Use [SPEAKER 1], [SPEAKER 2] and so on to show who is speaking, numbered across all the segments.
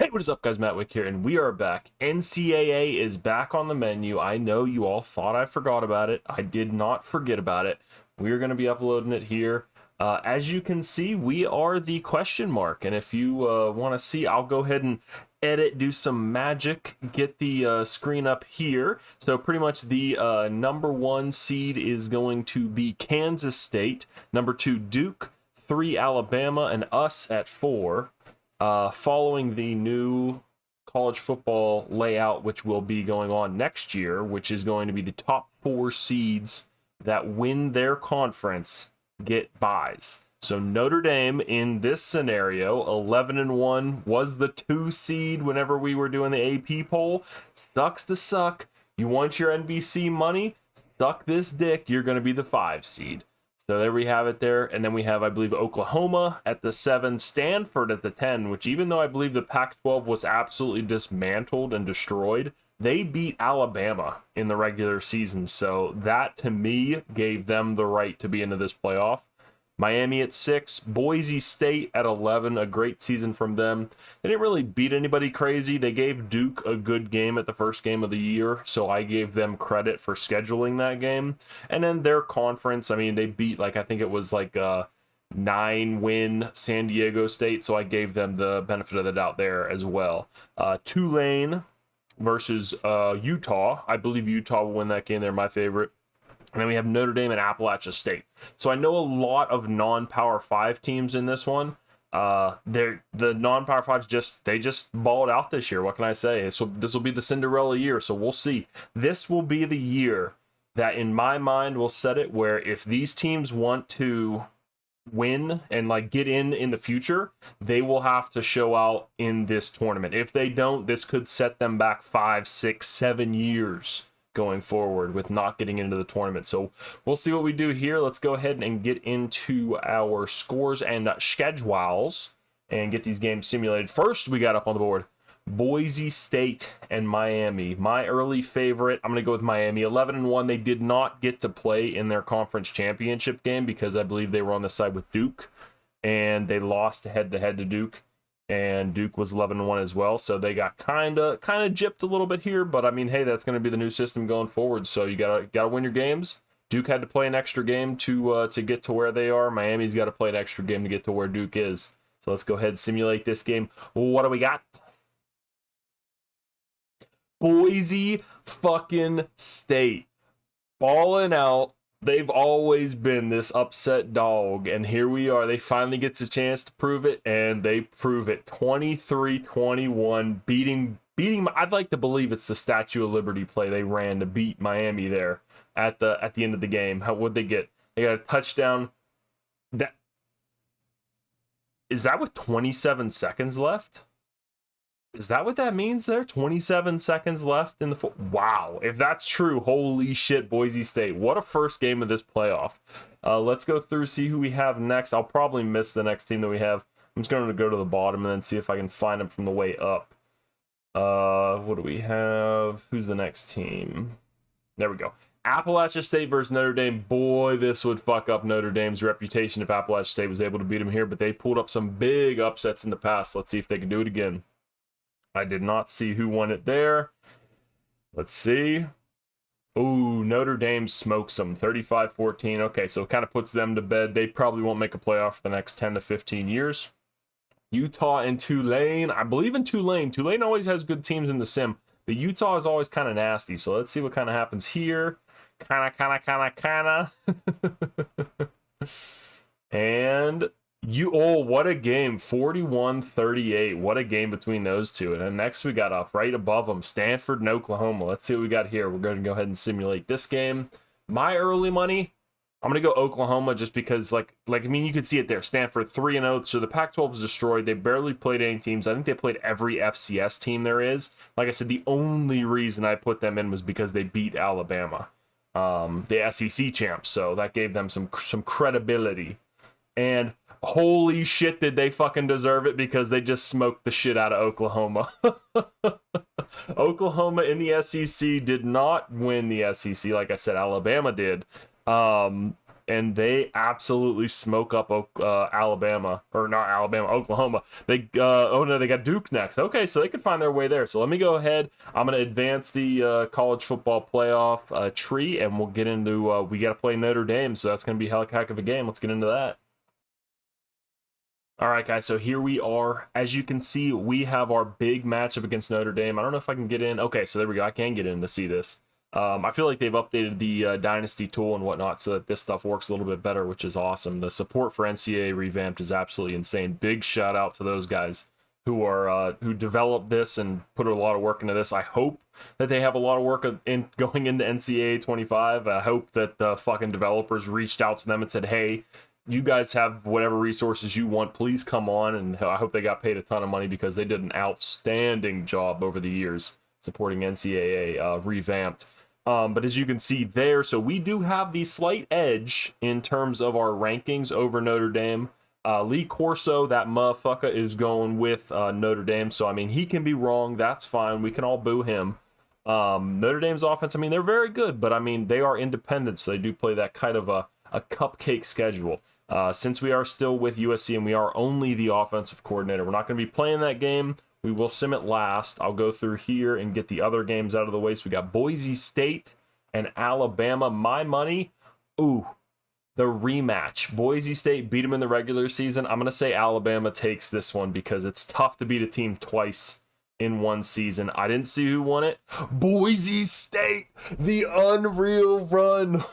[SPEAKER 1] Hey, what is up, guys? Matt Wick here, and we are back. NCAA is back on the menu. I know you all thought I forgot about it. I did not forget about it. We are going to be uploading it here. As you can see, we are the question mark, and if you want to see, I'll go ahead and edit, do some magic, get the screen up here. So pretty much the number 1 seed is going to be Kansas State, number 2 Duke, 3 Alabama, and us at 4. Following the new college football layout, which will be going on next year, which is going to be the top 4 seeds that win their conference get buys. So Notre Dame in this scenario, 11-1, was the 2 seed whenever we were doing the AP poll. Sucks to suck. You want your NBC money? Suck this dick. You're going to be the 5 seed. So there we have it there. And then we have, I believe, Oklahoma at the 7, Stanford at the 10, which even though I believe the Pac-12 was absolutely dismantled and destroyed, they beat Alabama in the regular season. So that, to me, gave them the right to be into this playoff. Miami at 6, Boise State at 11, a great season from them. They didn't really beat anybody crazy. They gave Duke a good game at the first game of the year, so I gave them credit for scheduling that game. And then their conference, I mean, they beat, like, I think it was like a 9-win San Diego State, so I gave them the benefit of the doubt there as well. Tulane versus Utah. I believe Utah will win that game. They're my favorite. And then we have Notre Dame and Appalachia State. So I know a lot of non-Power 5 teams in this one. The non-Power 5s just balled out this year. What can I say? So this will be the Cinderella year, so we'll see. This will be the year that, in my mind, will set it where if these teams want to win and like get in the future, they will have to show out in this tournament. If they don't, this could set them back 5, 6, 7 years going forward with not getting into the tournament. So we'll see what we do here. Let's go ahead and get into our scores and schedules and get these games simulated. First, we got up on the board Boise State and Miami. My early favorite, I'm going to go with Miami. 11-1. They did not get to play in their conference championship game because I believe they were on the side with Duke, and they lost head-to-head to Duke. And Duke was 11-1 as well, so they got kind of gypped a little bit here. But I mean, hey, that's going to be the new system going forward. So you gotta win your games. Duke had to play an extra game to get to where they are. Miami's got to play an extra game to get to where Duke is. So let's go ahead and simulate this game. What do we got? Boise fucking State balling out. They've always been this upset dog, and here we are. They finally gets a chance to prove it, and they prove it. 23-21, beating. I'd like to believe it's the Statue of Liberty play they ran to beat Miami there at the end of the game. How would they get? They got a touchdown. Is that with 27 seconds left? Is that what that means there? 27 seconds left in the... Wow. If that's true, holy shit, Boise State. What a first game of this playoff. Let's go through, see who we have next. I'll probably miss the next team that we have. I'm just going to go to the bottom and then see if I can find them from the way up. What do we have? Who's the next team? There we go. Appalachia State versus Notre Dame. Boy, this would fuck up Notre Dame's reputation if Appalachia State was able to beat them here, but they pulled up some big upsets in the past. Let's see if they can do it again. I did not see who won it there. Let's see. Ooh, Notre Dame smokes them 35-14. Okay, so it kind of puts them to bed. They probably won't make a playoff for the next 10 to 15 years. Utah and Tulane. I believe in Tulane. Tulane always has good teams in the sim, but Utah is always kind of nasty. So let's see what kind of happens here. Kind of. And... what a game. 41-38. What a game between those two. And then next we got up right above them, Stanford and Oklahoma. Let's see what we got here. We're going to go ahead and simulate this game. My early money, I'm going to go Oklahoma just because, I mean, you can see it there. Stanford 3-0. So the Pac-12 is destroyed. They barely played any teams. I think they played every FCS team there is. Like I said, the only reason I put them in was because they beat Alabama, the SEC champs. So that gave them some credibility. And holy shit, did they fucking deserve it, because they just smoked the shit out of Oklahoma. Oklahoma in the SEC did not win the SEC. Like I said, Alabama did. and they absolutely smoke up Alabama, or not Alabama, Oklahoma. They oh no, they got Duke next. Okay, so they could find their way there. So let me go ahead. I'm gonna advance the college football playoff tree, and we'll get into we got to play Notre Dame, so that's gonna be a heck of a game. Let's get into that. All right, guys, so here we are. As you can see, we have our big matchup against Notre Dame. I don't know if I can get in. Okay, so there we go. I can get in to see this. I feel like they've updated the Dynasty tool and whatnot so that this stuff works a little bit better, which is awesome. The support for NCAA Revamped is absolutely insane. Big shout out to those guys who developed this and put a lot of work into this. I hope that they have a lot of work in going into NCAA 25. I hope that the fucking developers reached out to them and said, hey, you guys have whatever resources you want, please come on. And I hope they got paid a ton of money because they did an outstanding job over the years supporting NCAA Revamped. But as you can see there, so we do have the slight edge in terms of our rankings over Notre Dame. Lee Corso, that motherfucker, is going with Notre Dame. So, I mean, he can be wrong. That's fine. We can all boo him. Notre Dame's offense, I mean, they're very good, but I mean, they are independent. So they do play that kind of a cupcake schedule. Since we are still with USC and we are only the offensive coordinator, we're not going to be playing that game. We will sim it last. I'll go through here and get the other games out of the way. So we got Boise State and Alabama. My money, ooh, the rematch. Boise State beat them in the regular season. I'm going to say Alabama takes this one because it's tough to beat a team twice in one season. I didn't see who won it. Boise State, the unreal run.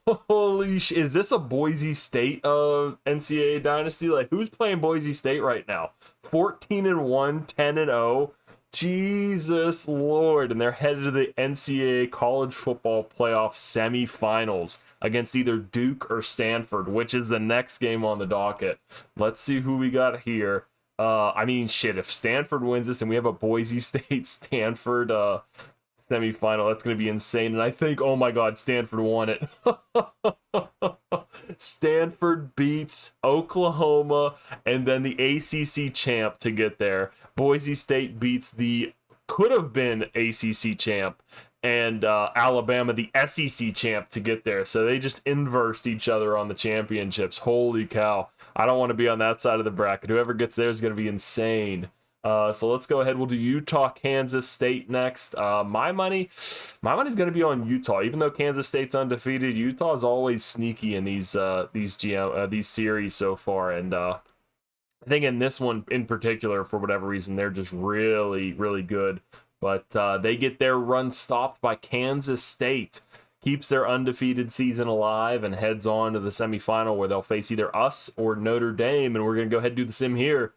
[SPEAKER 1] Holy shit. Is this a Boise State NCAA dynasty? Like, who's playing Boise State right now? 14-1, 10-0. Jesus Lord. And they're headed to the NCAA college football playoff semifinals against either Duke or Stanford, which is the next game on the docket. Let's see who we got here. I mean, shit, if Stanford wins this and we have a Boise State-Stanford semifinal, that's going to be insane. And I think, oh my God, Stanford won it. Stanford beats Oklahoma and then the ACC champ to get there. Boise State beats the could-have-been ACC champ and Alabama, the SEC champ, to get there. So they just inversed each other on the championships. Holy cow. I don't want to be on that side of the bracket. Whoever gets there is going to be insane. So let's go ahead. We'll do Utah, Kansas State next. My money's going to be on Utah. Even though Kansas State's undefeated, Utah is always sneaky in these series so far. And I think in this one in particular, for whatever reason, they're just really, really good. But they get their run stopped by Kansas State. Keeps their undefeated season alive and heads on to the semifinal where they'll face either us or Notre Dame. And we're going to go ahead and do the sim here.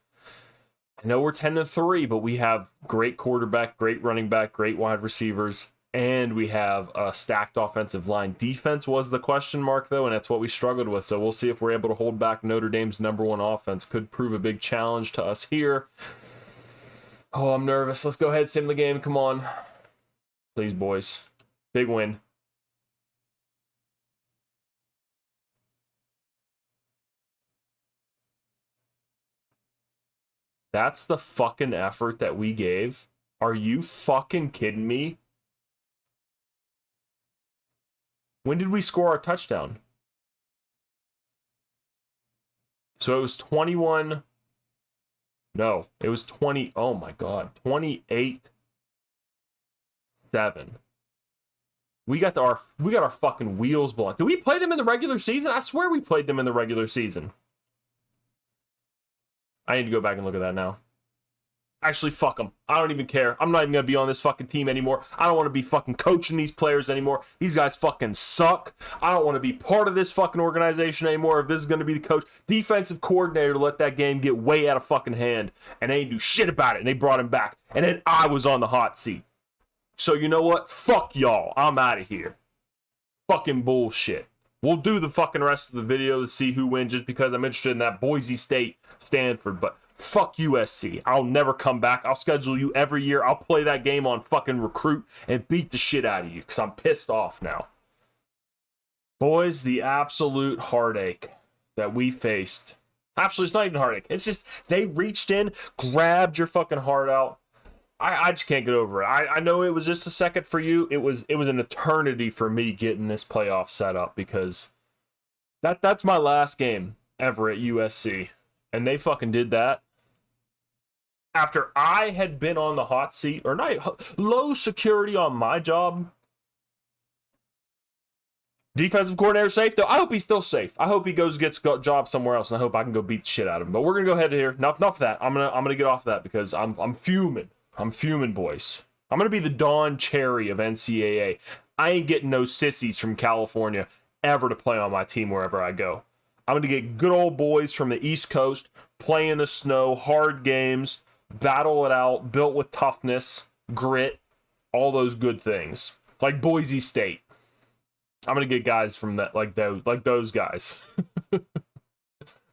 [SPEAKER 1] I know we're 10-3, but we have great quarterback, great running back, great wide receivers, and we have a stacked offensive line. Defense was the question mark, though, and that's what we struggled with. So we'll see if we're able to hold back Notre Dame's #1 offense. Could prove a big challenge to us here. Oh, I'm nervous. Let's go ahead, sim the game. Come on. Please, boys. Big win. That's the fucking effort that we gave. Are you fucking kidding me? When did we score our touchdown? So it was 21. No, it was 20. Oh my God. 28-7. We got our fucking wheels blown. Did we play them in the regular season? I swear we played them in the regular season. I need to go back and look at that now. Actually, fuck them. I don't even care. I'm not even going to be on this fucking team anymore. I don't want to be fucking coaching these players anymore. These guys fucking suck. I don't want to be part of this fucking organization anymore if this is going to be the coach. Defensive coordinator to let that game get way out of fucking hand. And they didn't do shit about it. And they brought him back. And then I was on the hot seat. So you know what? Fuck y'all. I'm out of here. Fucking bullshit. We'll do the fucking rest of the video to see who wins just because I'm interested in that Boise State Stanford, but fuck USC. I'll never come back. I'll schedule you every year. I'll play that game on fucking Recruit and beat the shit out of you because I'm pissed off now. Boys, the absolute heartache that we faced. Actually, it's not even heartache. It's just they reached in, grabbed your fucking heart out. I just can't get over it. I know it was just a second for you. It was an eternity for me getting this playoff set up because That's my last game ever at USC, and they fucking did that after I had been on the hot seat, or not, low security on my job. Defensive coordinator safe though. I hope he's still safe. I hope he gets a job somewhere else, and I hope I can go beat the shit out of him. But we're gonna go ahead here. Enough of that. I'm gonna get off of that because I'm fuming. I'm fuming, boys. I'm gonna be the Don Cherry of NCAA. I ain't getting no sissies from California ever to play on my team wherever I go. I'm gonna get good old boys from the East Coast, play in the snow, hard games, battle it out, built with toughness, grit, all those good things. Like Boise State. I'm gonna get guys from that, like those guys.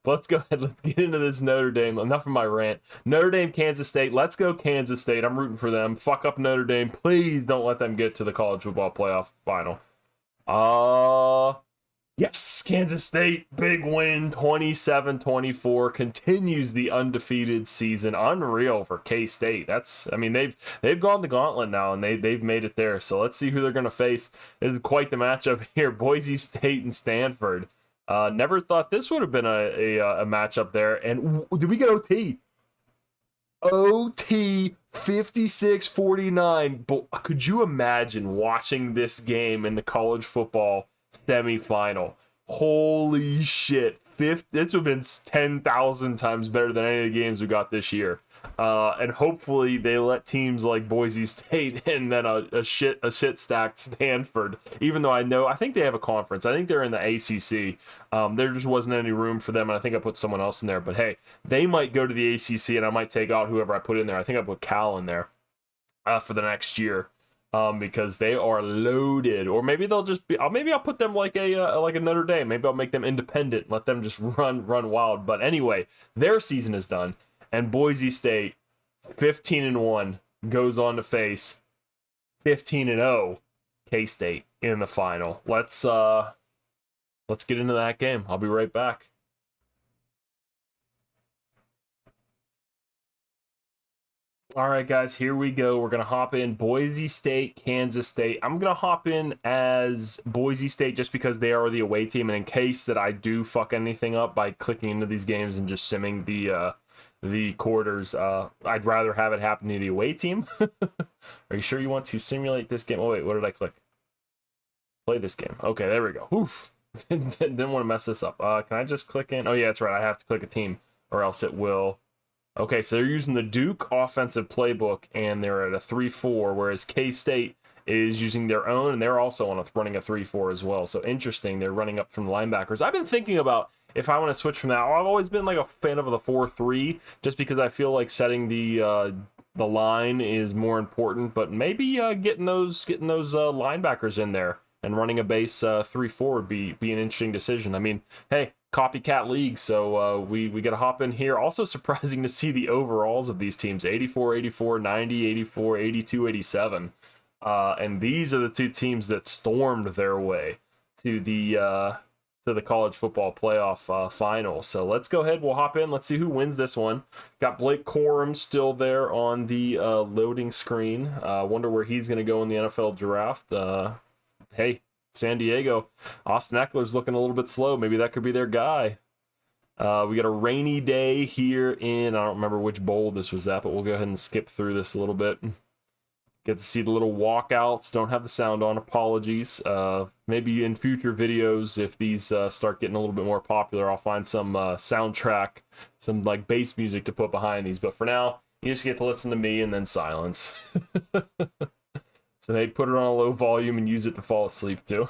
[SPEAKER 1] Let's go ahead. Let's get into this Notre Dame. Enough of my rant. Notre Dame, Kansas State. Let's go Kansas State. I'm rooting for them. Fuck up Notre Dame. Please don't let them get to the college football playoff final. Yes, Kansas State, big win, 27-24, continues the undefeated season. Unreal for K-State. They've gone the gauntlet now, and they've made it there. So let's see who they're going to face. This is quite the matchup here, Boise State and Stanford. Never thought this would have been a matchup there. And did we get OT? OT 56-49. But could you imagine watching this game in the college football semifinal? Holy shit. This would have been 10,000 times better than any of the games we got this year. And hopefully they let teams like Boise State and then a shit stacked Stanford, even though I think they have a conference. I think they're in the ACC. There just wasn't any room for them, and I think I put someone else in there. But hey, they might go to the ACC, and I might take out whoever I put in there. I think I put Cal in there for the next year. Because they are loaded, or maybe they'll just be. Maybe I'll put them like a Notre Dame. Maybe I'll make them independent, let them just run wild. But anyway, their season is done, and Boise State, 15-1, goes on to face 15-0 K-State in the final. Let's get into that game. I'll be right back. All right, guys, here we go. We're going to hop in Boise State, Kansas State. I'm going to hop in as Boise State just because they are the away team. And in case that I do fuck anything up by clicking into these games and just simming the quarters, I'd rather have it happen to the away team. Are you sure you want to simulate this game? Oh, wait, what did I click? Play this game. Okay, there we go. Oof. Didn't want to mess this up. Can I just click in? Oh, yeah, that's right. I have to click a team or else it will... Okay, so they're using the Duke offensive playbook, and they're at a 3-4, whereas K-State is using their own, and they're also running a 3-4 as well. So interesting, they're running up from linebackers. I've been thinking about if I want to switch from that. I've always been like a fan of the 4-3, just because I feel like setting the line is more important. But maybe getting those linebackers in there and running a base 3-4 would be an interesting decision. I mean, hey. Copycat league, so we got to hop in here. Also surprising to see the overalls of these teams: 84, 84, 90, 84, 82, 87. And these are the two teams that stormed their way to the college football playoff final. So let's go ahead. We'll hop in. Let's see who wins this one. Got Blake Corum still there on the loading screen. Wonder where he's going to go in the NFL draft. Hey. San Diego, Austin Eckler's looking a little bit slow. Maybe that could be their guy. We got a rainy day here in, I don't remember which bowl this was at, but we'll go ahead and skip through this a little bit. Get to see the little walkouts. Don't have the sound on. Apologies. Maybe in future videos, if these start getting a little bit more popular, I'll find some soundtrack, some like bass music to put behind these. But for now, you just get to listen to me and then silence. So they put it on a low volume and use it to fall asleep too.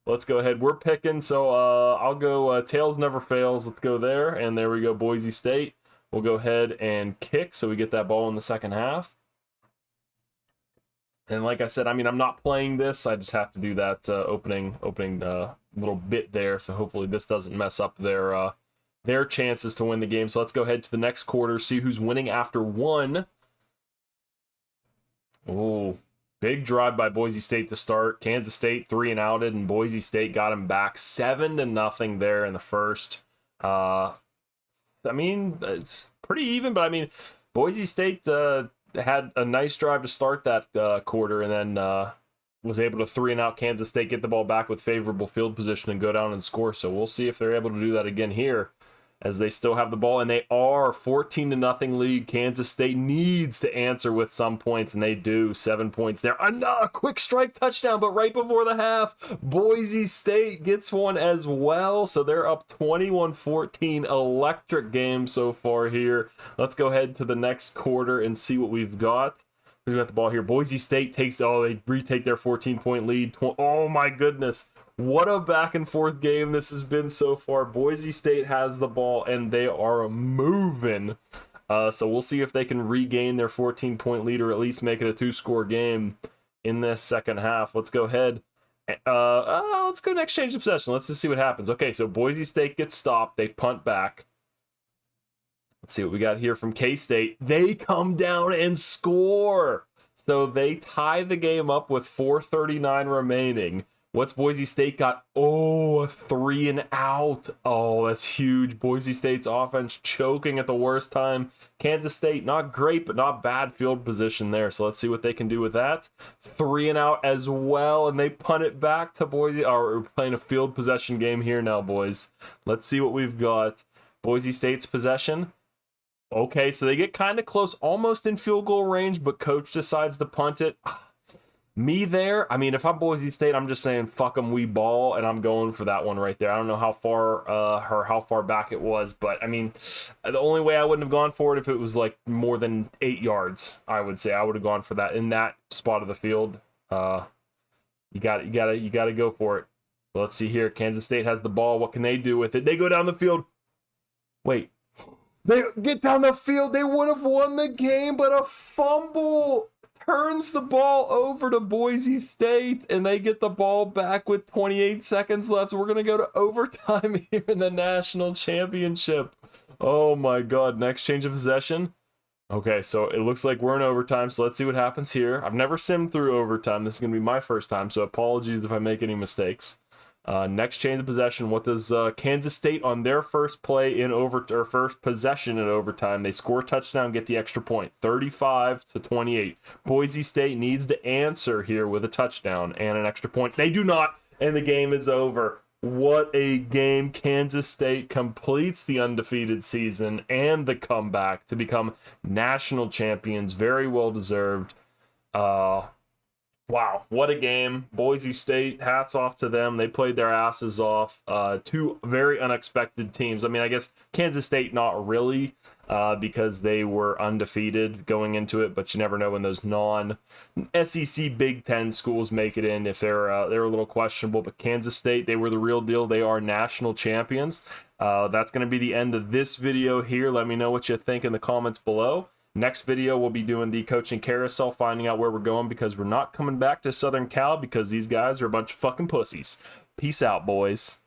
[SPEAKER 1] Let's go ahead. We're picking, so I'll go Tails Never Fails. Let's go there, and there we go, Boise State. We'll go ahead and kick so we get that ball in the second half. And like I said, I mean, I'm not playing this. I just have to do that opening little bit there, so hopefully this doesn't mess up their chances to win the game. So let's go ahead to the next quarter, see who's winning after one. Oh, big drive by Boise State to start. Kansas State 3-and-outed, and Boise State got him back 7-0 there in the first. I mean, it's pretty even, but I mean, Boise State had a nice drive to start that quarter, and then was able to 3-and-out Kansas State, get the ball back with favorable field position and go down and score. So we'll see if they're able to do that again here, as they still have the ball, and they are 14-0 lead. Kansas State needs to answer with some points, and they do. 7 points there. A quick strike touchdown, but right before the half, Boise State gets one as well, so they're up 21-14. Electric game so far here. Let's go ahead to the next quarter and see what we've got. Who's got the ball here? Boise State they retake their 14-point lead. Oh my goodness. What a back and forth game this has been so far. Boise State has the ball and they are moving. So we'll see if they can regain their 14-point lead or at least make it a 2-score game in this second half. Let's go ahead. Let's go next change of possession. Let's just see what happens. Okay, so Boise State gets stopped. They punt back. Let's see what we got here from K-State. They come down and score. So they tie the game up with 4:39 remaining. What's Boise State got? Oh, a 3-and-out. Oh, that's huge. Boise State's offense choking at the worst time. Kansas State, not great, but not bad field position there. So let's see what they can do with that. 3-and-out as well, and they punt it back to Boise. We're playing a field possession game here now, boys. Let's see what we've got. Boise State's possession. Okay, so they get kind of close, almost in field goal range, but coach decides to punt it. Me there, I mean, if I'm Boise State, I'm just saying, fuck them, we ball, and I'm going for that one right there. I don't know how far back it was, but I mean, the only way I wouldn't have gone for it if it was like more than 8 yards, I would say I would have gone for that in that spot of the field. You gotta go for it. So let's see here. Kansas State has the ball. What can they do with it? They go down the field. Wait. They get down the field. They would have won the game, but a fumble turns the ball over to Boise State, and they get the ball back with 28 seconds left. So we're going to go to overtime here in the national championship. Oh my God. Next change of possession. Okay, so it looks like we're in overtime, so let's see what happens here. I've never simmed through overtime. This is going to be my first time, so apologies if I make any mistakes. Next change of possession. What does Kansas State on their first play in first possession in overtime? They score a touchdown, get the extra point, 35-28. Boise State needs to answer here with a touchdown and an extra point. They do not, and the game is over. What a game. Kansas State completes the undefeated season and the comeback to become national champions. Very well deserved. Wow, what a game. Boise State, hats off to them. They played their asses off. Two very unexpected teams. I mean, I guess Kansas State not really, because they were undefeated going into it, but you never know when those non-SEC Big Ten schools make it in if they're a little questionable. But Kansas State, they were the real deal. They are national champions. That's going to be the end of this video here. Let me know what you think in the comments below. Next video, we'll be doing the coaching carousel, finding out where we're going, because we're not coming back to Southern Cal because these guys are a bunch of fucking pussies. Peace out, boys.